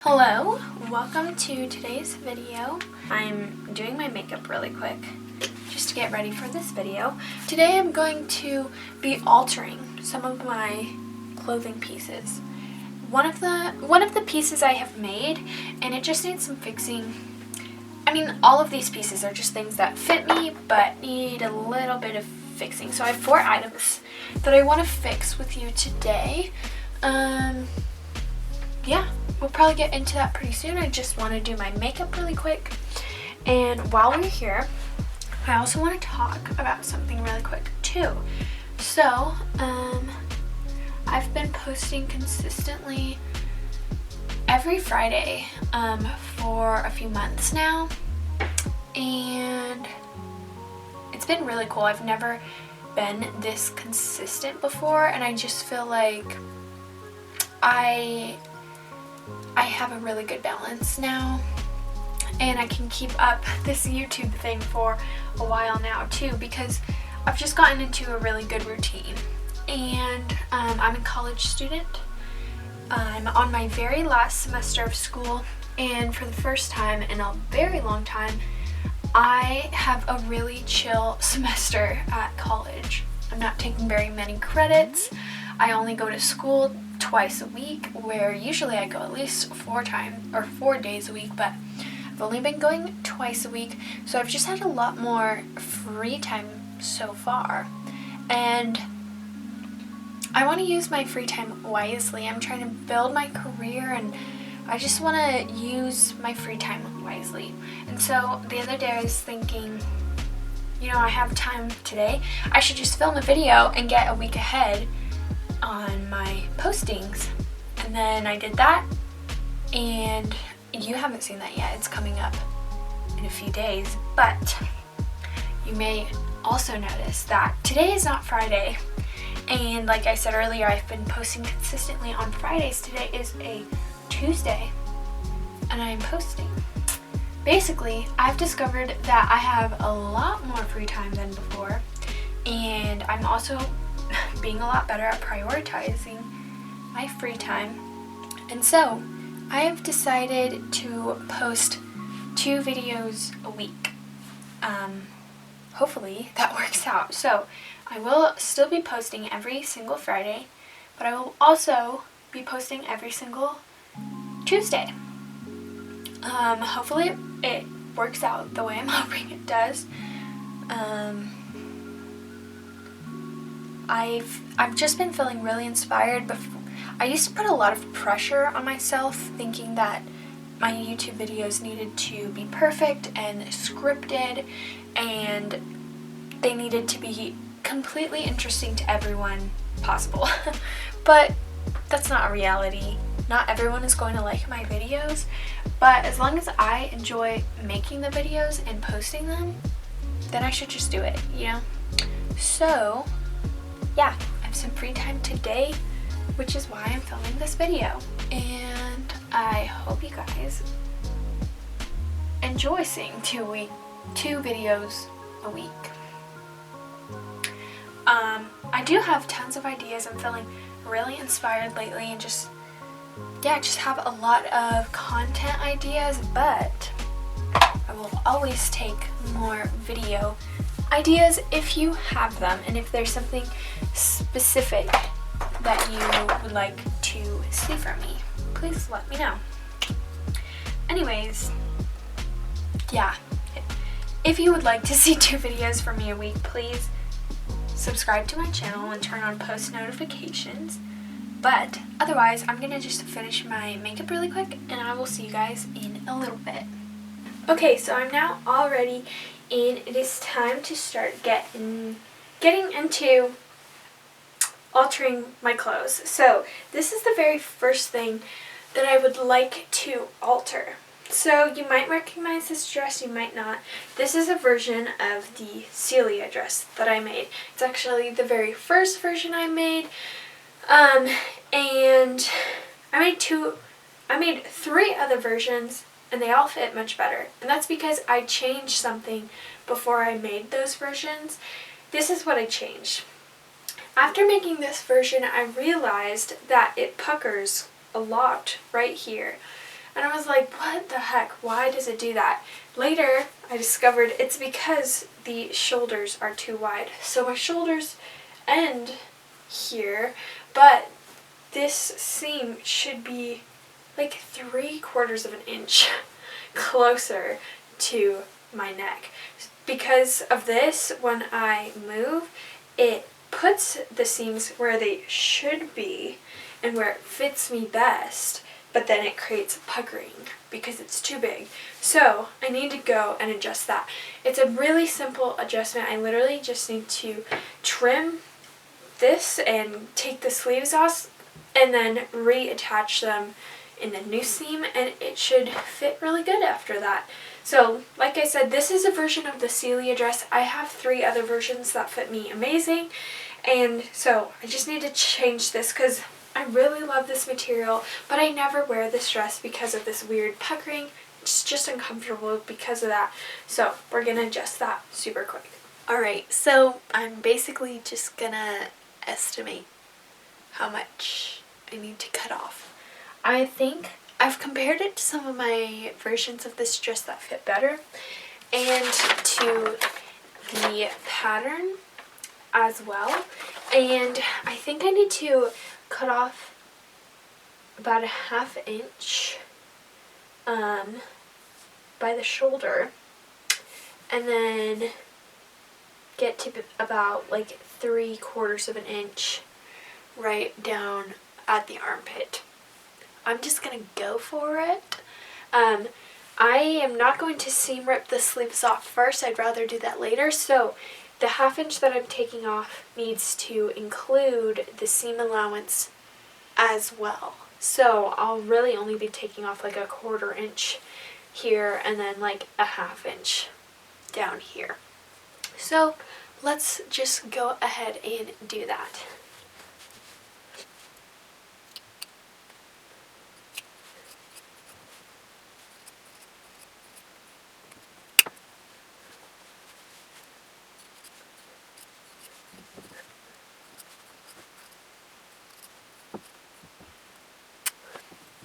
Hello, welcome to today's video. I'm doing my makeup really quick just to get ready for this video. Today I'm going to be altering some of my clothing pieces. One of the pieces I have made, and it just needs some fixing. I mean, all of these pieces are just things that fit me but need a little bit of fixing. So I have 4 items that I want to fix with you today. Yeah, we'll probably get into that pretty soon. I just want to do my makeup really quick. And while we're here, I also want to talk about something really quick too. So, I've been posting consistently every Friday for a few months now. And it's been really cool. I've never been this consistent before, and I just feel like I have a really good balance now, and I can keep up this YouTube thing for a while now too, because I've just gotten into a really good routine. And I'm a college student. I'm on my very last semester of school, and for the first time in a very long time, I have a really chill semester at college. I'm not taking very many credits. I only go to school twice a week, where usually I go at least 4 days a week, but I've only been going twice a week, so I've just had a lot more free time so far, and I want to use my free time wisely. I'm trying to build my career, and I just want to use my free time wisely. And so the other day I was thinking, I have time today, I should just film a video and get a week ahead on my postings. And then I did that, and you haven't seen that yet. It's coming up in a few days, but you may also notice that today is not Friday, and like I said earlier, I've been posting consistently on Fridays. Today is a Tuesday and I'm posting. Basically, I've discovered that I have a lot more free time than before, and I'm also being a lot better at prioritizing my free time. And so I have decided to post 2 videos a week. Hopefully that works out. So I will still be posting every single Friday, but I will also be posting every single Tuesday. Hopefully it works out the way I'm hoping it does. I've just been feeling really inspired. I used to put a lot of pressure on myself, thinking that my YouTube videos needed to be perfect and scripted, and they needed to be completely interesting to everyone possible. But that's not a reality. Not everyone is going to like my videos, but as long as I enjoy making the videos and posting them, then I should just do it, So yeah, I have some free time today, which is why I'm filming this video, and I hope you guys enjoy seeing 2 videos a week. I do have tons of ideas. I'm feeling really inspired lately, and just have a lot of content ideas, but I will always take more video ideas if you have them, and if there's something specific that you would like to see from me, please let me know. Anyways, yeah, if you would like to see 2 videos from me a week, please subscribe to my channel and turn on post notifications. But otherwise, I'm gonna just finish my makeup really quick, and I will see you guys in a little bit. Okay, so I'm now all ready, and it is time to start getting into altering my clothes. So this is the very first thing that I would like to alter. So you might recognize this dress, you might not. This is a version of the Celia dress that I made. It's actually the very first version I made. And I made 3 other versions, and they all fit much better. And that's because I changed something before I made those versions. This is what I changed. After making this version, I realized that it puckers a lot right here. And I was like, what the heck? Why does it do that? Later, I discovered it's because the shoulders are too wide. So my shoulders end here, but this seam should be like 3/4 of an inch closer to my neck. Because of this, when I move, it puts the seams where they should be and where it fits me best, but then it creates puckering because it's too big. So I need to go and adjust that. It's a really simple adjustment. I literally just need to trim this and take the sleeves off and then reattach them in the new seam, and it should fit really good after that. So like I said, this is a version of the Celia dress. I have 3 other versions that fit me amazing, and so I just need to change this because I really love this material, but I never wear this dress because of this weird puckering. It's just uncomfortable because of that. So we're gonna adjust that super quick. Alright, so I'm basically just gonna estimate how much I need to cut off. I think I've compared it to some of my versions of this dress that fit better, and to the pattern as well. And I think I need to cut off about a 1/2 inch by the shoulder, and then get to about like 3/4 of an inch right down at the armpit. I'm just gonna go for it. I am not going to seam rip the sleeves off first. I'd rather do that later. So the 1/2 inch that I'm taking off needs to include the seam allowance as well. So I'll really only be taking off like a 1/4 inch here and then like a 1/2 inch down here. So let's just go ahead and do that.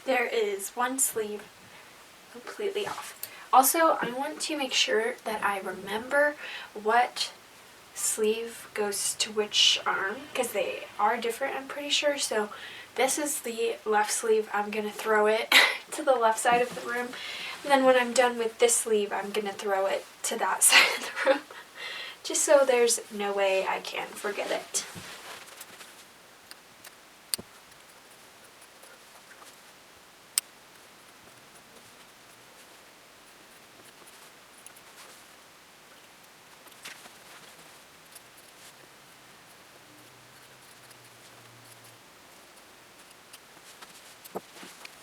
There is one sleeve completely off. Also, I want to make sure that I remember what sleeve goes to which arm, because they are different, I'm pretty sure. So this is the left sleeve. I'm going to throw it to the left side of the room. And then when I'm done with this sleeve, I'm going to throw it to that side of the room, just so there's no way I can forget it.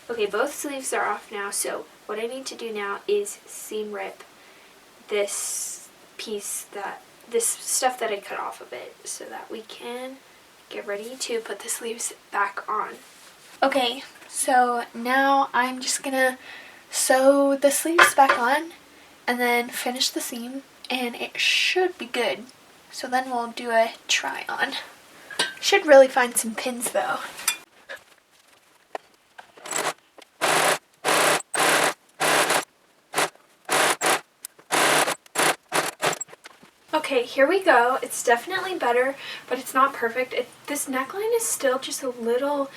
Okay, both sleeves are off now, so what I need to do now is seam rip this piece, this stuff that I cut off of it, so that we can get ready to put the sleeves back on. Okay, so now I'm just gonna sew the sleeves back on and then finish the seam, and it should be good. So then we'll do a try on. Should really find some pins though. Okay, here we go. It's definitely better, but it's not perfect. This neckline is still just a little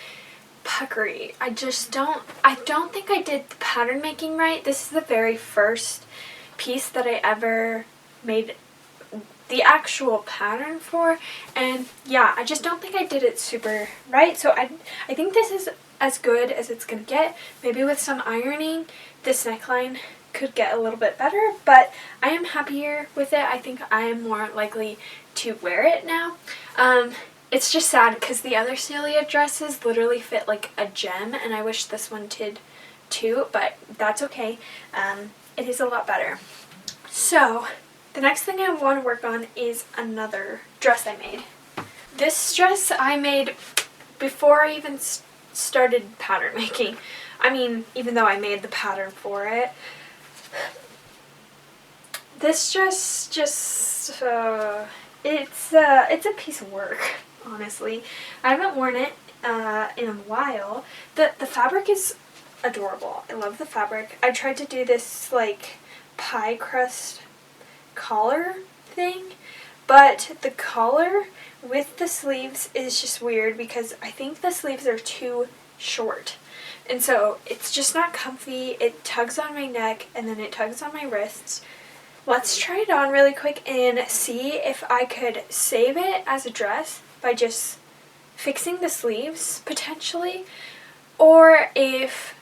puckery. I don't think I did the pattern making right. This is the very first piece that I ever made the actual pattern for, and yeah, I just don't think I did it super right. So I think this is as good as it's gonna get. Maybe with some ironing, this neckline could get a little bit better, but I am happier with it. I think I am more likely to wear it now. It's just sad because the other Celia dresses literally fit like a gem, and I wish this one did too, but that's okay. It is a lot better. So the next thing I want to work on is another dress I made. This dress I made before I even started pattern making. I mean, even though I made the pattern for it. This dress just, it's a piece of work, honestly. I haven't worn it in a while. The fabric is adorable. I love the fabric. I tried to do this like pie crust collar thing, but the collar with the sleeves is just weird because I think the sleeves are too short. And so it's just not comfy. It tugs on my neck and then it tugs on my wrists. Let's try it on really quick and see if I could save it as a dress by just fixing the sleeves potentially, or if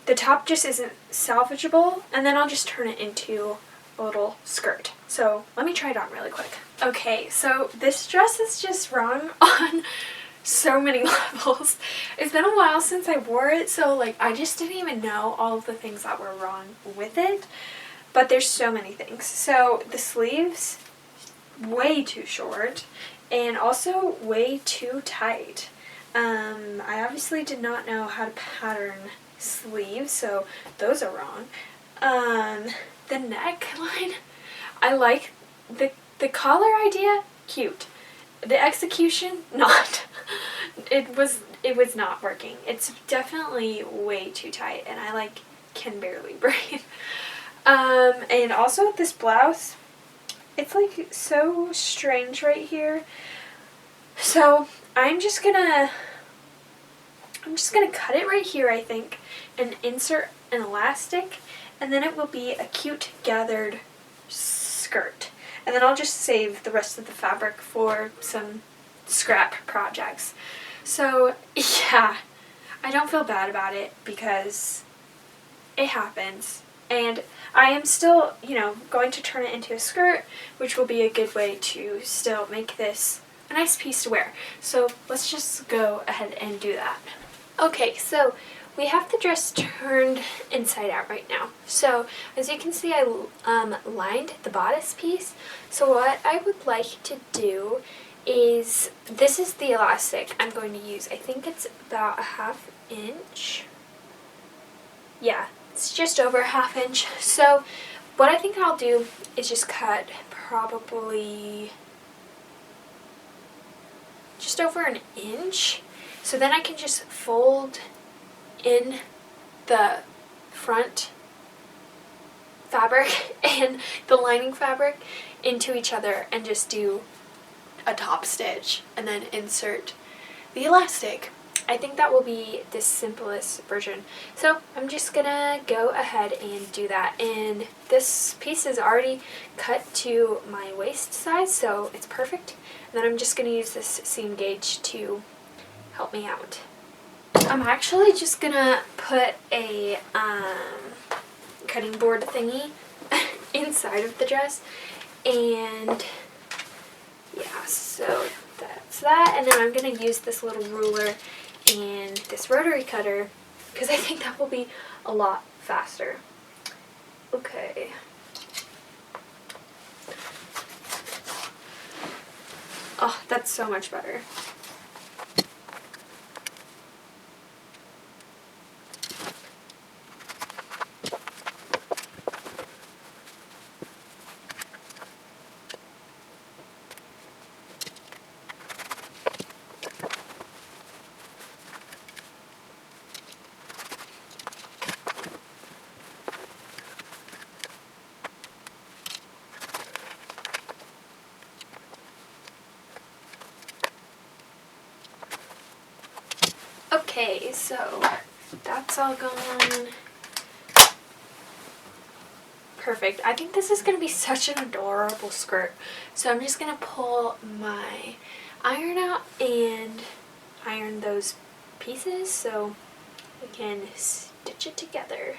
the top just isn't salvageable, and then I'll just turn it into a little skirt. So let me try it on really quick. Okay, so this dress is just wrong on so many levels. It's been a while since I wore it, so like I just didn't even know all of the things that were wrong with it, but there's so many things. So the sleeves, way too short, and also way too tight. I obviously did not know how to pattern sleeves, so those are wrong. The neckline, I like the collar idea, cute. The execution, not. It was not working. It's definitely way too tight, and I like can barely breathe. And also this blouse, it's like so strange right here. So I'm just gonna cut it right here, I think, and insert an elastic, and then it will be a cute gathered skirt. And then I'll just save the rest of the fabric for some scrap projects. So yeah, I don't feel bad about it because it happens. And I am still, going to turn it into a skirt, which will be a good way to still make this a nice piece to wear. So let's just go ahead and do that. Okay, so we have the dress turned inside out right now. So as you can see, I lined the bodice piece. So what I would like to do is, this is the elastic I'm going to use. I think it's about a 1/2 inch. Yeah, it's just over a 1/2 inch. So what I think I'll do is just cut probably just over an inch. So then I can just fold in the front fabric and the lining fabric into each other and just do a top stitch and then insert the elastic. I think that will be the simplest version. So I'm just gonna go ahead and do that. And this piece is already cut to my waist size, so it's perfect. And then I'm just gonna use this seam gauge to help me out. I'm actually just gonna put a cutting board thingy inside of the dress, and yeah, so that's that. And then I'm gonna use this little ruler and this rotary cutter because I think that will be a lot faster. Okay. Oh, that's so much better. Okay, so that's all gone. Perfect. I think this is going to be such an adorable skirt. So I'm just going to pull my iron out and iron those pieces so we can stitch it together.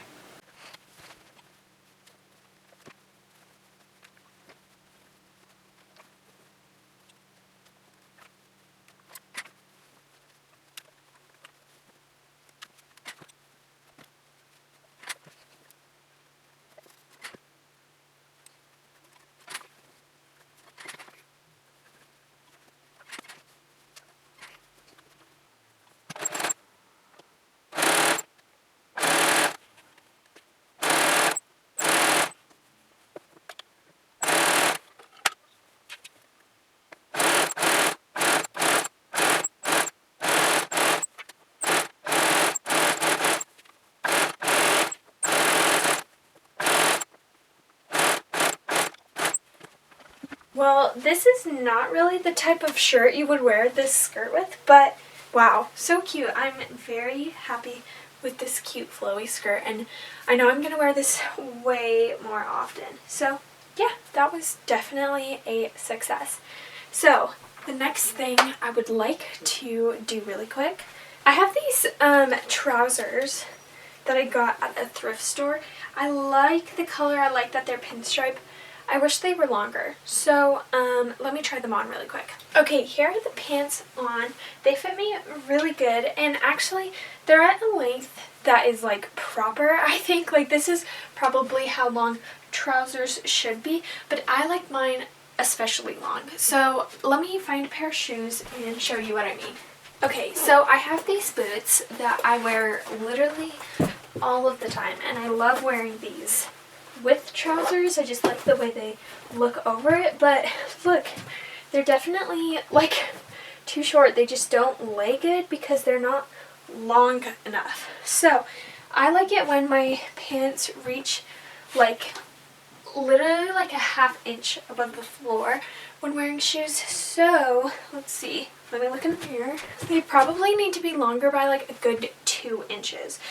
Well, this is not really the type of shirt you would wear this skirt with, but wow, so cute. I'm very happy with this cute flowy skirt, and I know I'm going to wear this way more often. So yeah, that was definitely a success. So the next thing I would like to do really quick, I have these trousers that I got at a thrift store. I like the color, I like that they're pinstripe. I wish they were longer, so let me try them on really quick. Okay, here are the pants on. They fit me really good, and actually they're at a length that is like proper. I think like this is probably how long trousers should be, but I like mine especially long. So let me find a pair of shoes and show you what I mean. Okay, so I have these boots that I wear literally all of the time, and I love wearing these with trousers. I just like the way they look over it, but look, they're definitely like too short. They just don't lay good because they're not long enough. So I like it when my pants reach like literally like a ½ inch above the floor when wearing shoes. So let's see, let me look in the mirror. They probably need to be longer by like a good 2 inches.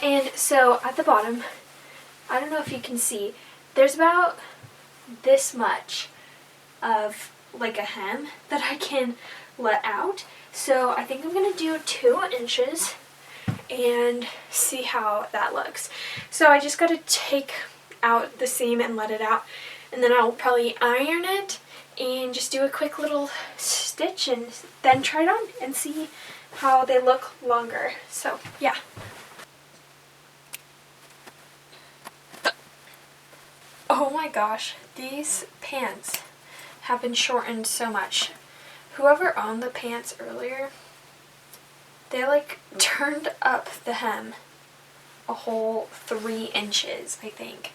And so at the bottom, I don't know if you can see, there's about this much of like a hem that I can let out. So I think I'm going to do 2 inches and see how that looks. So I just got to take out the seam and let it out, and then I'll probably iron it and just do a quick little stitch and then try it on and see how they look longer. So yeah. Oh my gosh, these pants have been shortened so much. Whoever owned the pants earlier, they like turned up the hem a whole 3 inches, I think.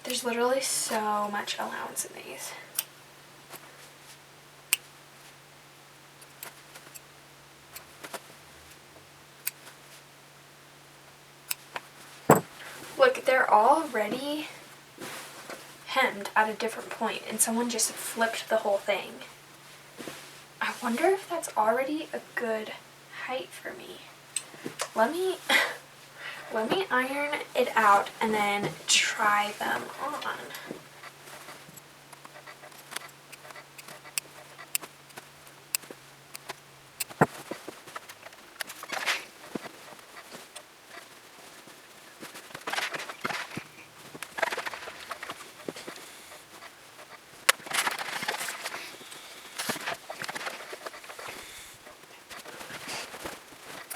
There's literally so much allowance in these. Look, they're already hemmed at a different point, and someone just flipped the whole thing. I wonder if that's already a good height for me. Let me iron it out and then try them on.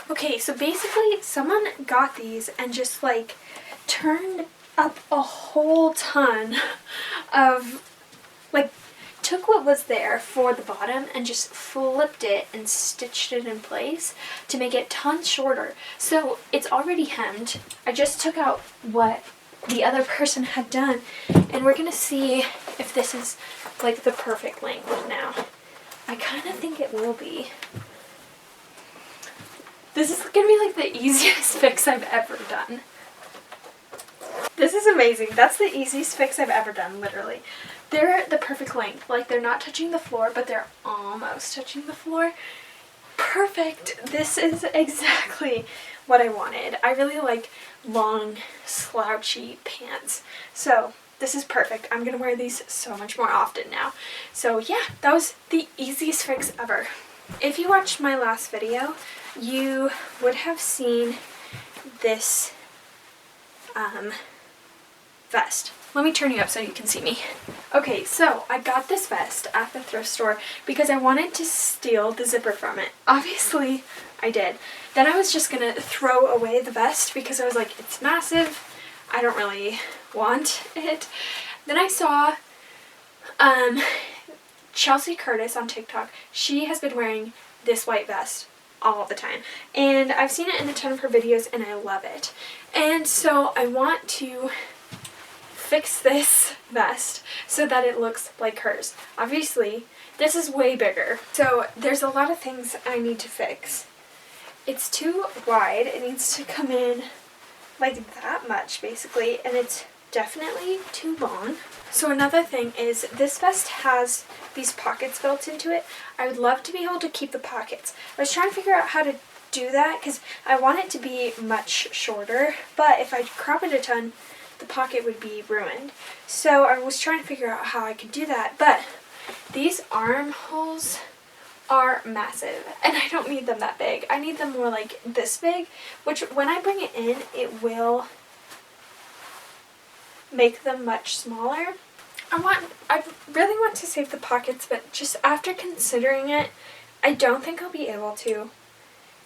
Okay, so basically someone got these and just like turned up a whole ton of, like, took what was there for the bottom and just flipped it and stitched it in place to make it tons shorter. So it's already hemmed. I just took out what the other person had done, and we're gonna see if this is like the perfect length now. I kind of think it will be. This is gonna be like the easiest fix I've ever done. This is amazing. That's the easiest fix I've ever done, literally. They're the perfect length. Like, they're not touching the floor, but they're almost touching the floor. Perfect. This is exactly what I wanted. I really like long, slouchy pants. So this is perfect. I'm gonna wear these so much more often now. So yeah, that was the easiest fix ever. If you watched my last video, you would have seen this vest. Let me turn you up so you can see me. Okay, so I got this vest at the thrift store because I wanted to steal the zipper from it. Obviously, I did. Then I was just gonna throw away the vest because I was like, it's massive. I don't really want it. Then I saw Chelsea Curtis on TikTok. She has been wearing this white vest all the time, and I've seen it in a ton of her videos and I love it. And so I want to fix this vest so that it looks like hers. Obviously, this is way bigger, so there's a lot of things I need to fix. It's too wide. It needs to come in like that much, basically, and it's definitely too long. So another thing is this vest has these pockets built into it. I would love to be able to keep the pockets. I was trying to figure out how to do that because I want it to be much shorter, but if I crop it a ton, the pocket would be ruined. So I was trying to figure out how I could do that, but these armholes are massive and I don't need them that big. I need them more like this big, which when I bring it in, it will make them much smaller. I really want to save the pockets, but just after considering it, I don't think I'll be able to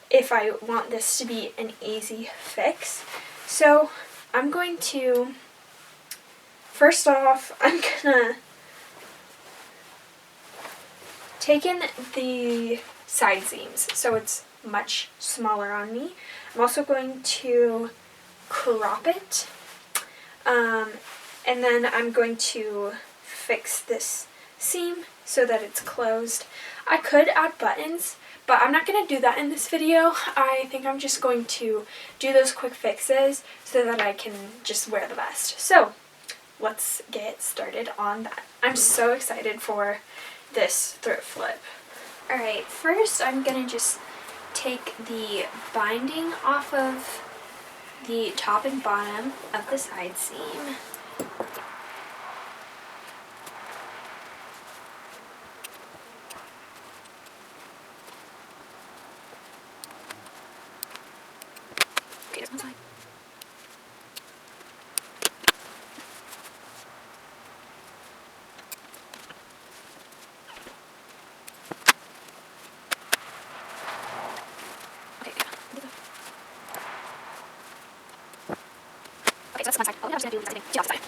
if I want this to be an easy fix. So I'm going to, first off, I'm gonna take in the side seams so it's much smaller on me. I'm also going to crop it, and then I'm going to fix this seam so that it's closed. I could add buttons, but I'm not going to do that in this video. I think I'm just going to do those quick fixes so that I can just wear the vest. So let's get started on that. I'm so excited for this thrift flip. Alright, first I'm going to just take the binding off of the top and bottom of the side seam. Okay, this one's fine.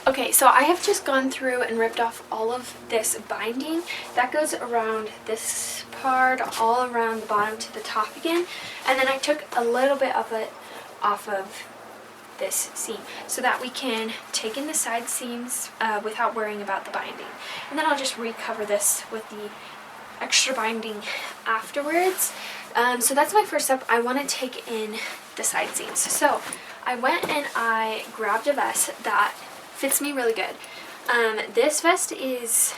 Okay, so I have just gone through and ripped off all of this binding. That goes around this part, all around the bottom to the top again. And then I took a little bit of it off of this seam so that we can take in the side seams without worrying about the binding. And then I'll just recover this with the extra binding afterwards. So that's my first step. I want to take in the side seams. So I went and I grabbed a vest that fits me really good. This vest is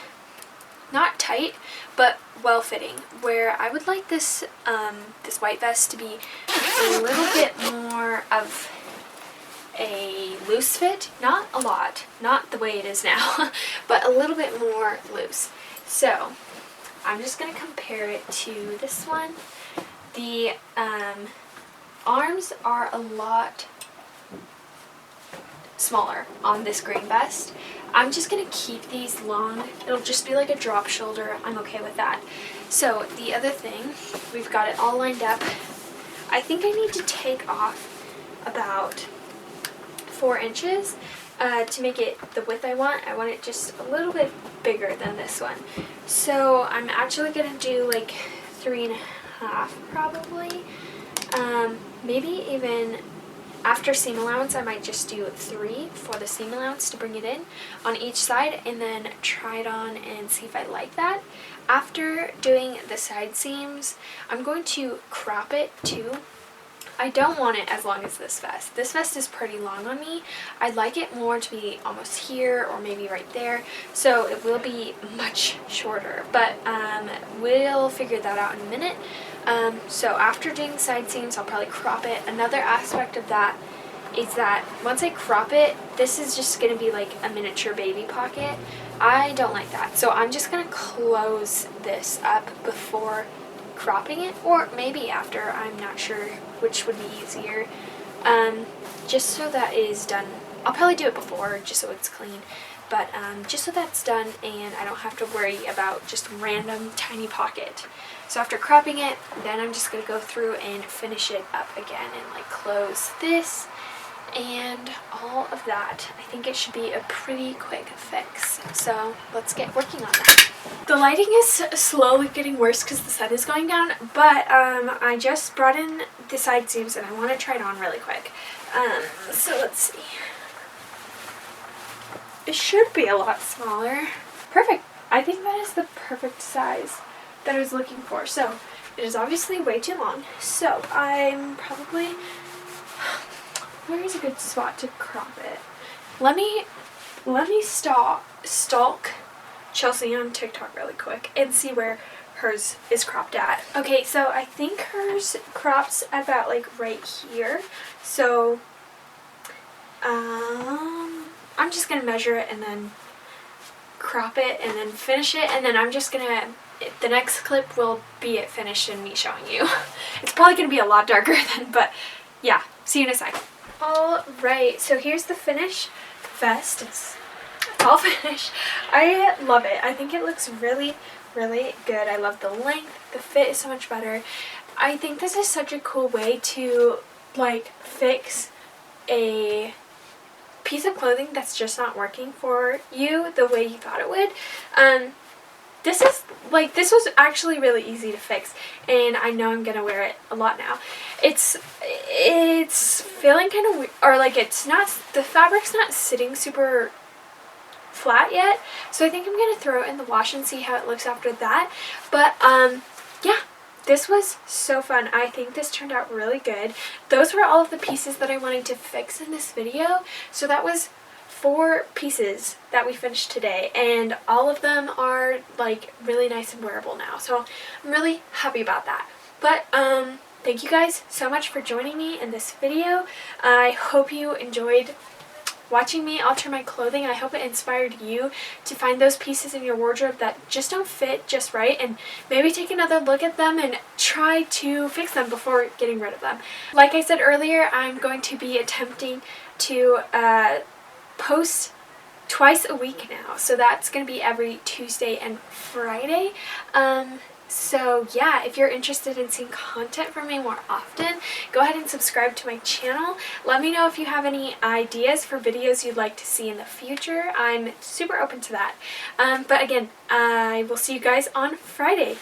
not tight, but well-fitting, where I would like this this white vest to be a little bit more of a loose fit. Not a lot, not the way it is now, but a little bit more loose. So I'm just going to compare it to this one. The arms are a lot smaller on this green vest. I'm just going to keep these long. It'll just be like a drop shoulder. I'm okay with that. So the other thing, we've got it all lined up. I think I need to take off about 4 inches to make it the width I want. I want it just a little bit bigger than this one. So I'm actually going to do like 3.5 probably. Maybe even after seam allowance, I might just do 3 for the seam allowance to bring it in on each side and then try it on and see if I like that. After doing the side seams, I'm going to crop it too. I don't want it as long as this vest. This vest is pretty long on me. I'd like it more to be almost here or maybe right there, so it will be much shorter, but we'll figure that out in a minute. So after doing the side seams, I'll probably crop it. Another aspect of that is that once I crop it, this is just going to be like a miniature baby pocket. I don't like that, so I'm just going to close this up before cropping it, or maybe after. I'm not sure which would be easier. Just so that is done. I'll probably do it before just so it's clean, but just so that's done and I don't have to worry about just random tiny pocket. So after cropping it, then I'm just going to go through and finish it up again and like close this and all of that. I think it should be a pretty quick fix, so let's get working on that. The lighting is slowly getting worse because the sun is going down, but I just brought in the side seams and I want to try it on really quick. So let's see. It should be a lot smaller. Perfect. I think that is the perfect size that I was looking for. So it is obviously way too long. So I'm probably, where is a good spot to crop it? Let me let me stalk Chelsea on TikTok really quick and see where hers is cropped at. Okay, so I think hers crops about like right here. So I'm just gonna measure it and then crop it and then finish it, and then I'm just gonna, the next clip will be it finished and me showing you. It's probably gonna be a lot darker then, but yeah, see you in a sec. Alright, so here's the finish vest. It's all finished. I love it. I think it looks really, really good. I love the length. The fit is so much better. I think this is such a cool way to like fix a piece of clothing that's just not working for you the way you thought it would. This was actually really easy to fix, and I know I'm gonna wear it a lot now. It's feeling kind of weird, or like it's not, the fabric's not sitting super flat yet, so I think I'm gonna throw it in the wash and see how it looks after that. But yeah, this was so fun. I think this turned out really good. Those were all of the pieces that I wanted to fix in this video. So that was 4 pieces that we finished today, and all of them are like really nice and wearable now. So I'm really happy about that. But thank you guys so much for joining me in this video. I hope you enjoyed watching me alter my clothing. I hope it inspired you to find those pieces in your wardrobe that just don't fit just right, and maybe take another look at them and try to fix them before getting rid of them. Like I said earlier, I'm going to be attempting to post twice a week now, so that's going to be every Tuesday and Friday. So yeah, if you're interested in seeing content from me more often, go ahead and subscribe to my channel. Let me know if you have any ideas for videos you'd like to see in the future. I'm super open to that. But again, I will see you guys on Friday.